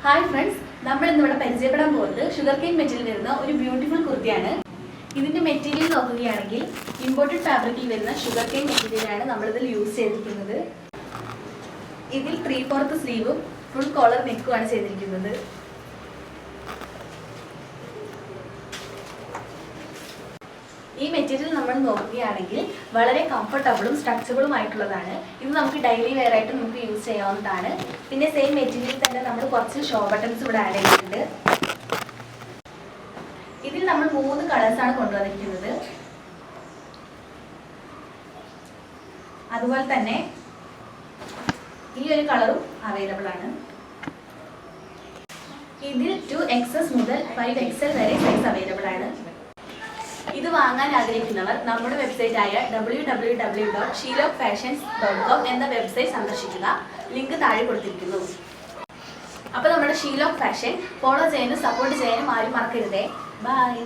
Hi friends, നമ്മൾ ഇന്നിവിടെ പരിചയപ്പെടാൻ പോകുന്നത് ഷുഗർ കെയിൻ മെറ്റീരിയൽ വരുന്ന ഒരു ബ്യൂട്ടിഫുൾ കുർത്തിയാണ്. ഇതിന്റെ മെറ്റീരിയൽ നോക്കുകയാണെങ്കിൽ ഇമ്പോർട്ടഡ് ഫാബ്രിക്കിൽ വരുന്ന ഷുഗർ കെയിൻ മെറ്റീരിയലാണ് നമ്മളിതിൽ യൂസ് ചെയ്തിരിക്കുന്നത്. ഇതിൽ 3/4 സ്ലീവും ഫുൾ കോളർ നെക്കുമാണ് ചെയ്തിരിക്കുന്നത്. ഈ മെറ്റീരിയൽ നമ്മൾ നോക്കുകയാണെങ്കിൽ വളരെ കംഫർട്ടബിളും സ്ട്രെച്ചബിളും ആയിട്ടുള്ളതാണ്. ഇത് നമുക്ക് ഡെയിലി വെയർ ആയിട്ട് നമുക്ക് യൂസ് ചെയ്യാവുന്നതാണ്. പിന്നെ സെയിം മെറ്റീരിയൽ തന്നെ നമ്മൾ കുറച്ച് ഷോ ബട്ടൺസ് ഇവിടെ ആഡ് ചെയ്തിട്ടുണ്ട്. ഇതിൽ നമ്മൾ 3 കളേഴ്സാണ് കൊണ്ടുവന്നിരിക്കുന്നത്. അതുപോലെ തന്നെ ഈ ഒരു കളറും അവൈലബിൾ ആണ്. ഇതിൽ 2XS മുതൽ 5XL വരെ സൈസ് അവൈലബിൾ ആണ്. ഇത് വാങ്ങാൻ ആഗ്രഹിക്കുന്നവർ നമ്മുടെ വെബ്സൈറ്റായ www.sheelokfashions.com എന്ന വെബ്സൈറ്റ് സന്ദർശിക്കുക. ലിങ്ക് താഴെ കൊടുത്തിരിക്കുന്നു. അപ്പോൾ നമ്മുടെ ഷീലോക്ക് ഫാഷൻ ഫോളോ ചെയ്യാനും സപ്പോർട്ട് ചെയ്യാനും ആരും മറക്കരുതേ. ബൈ.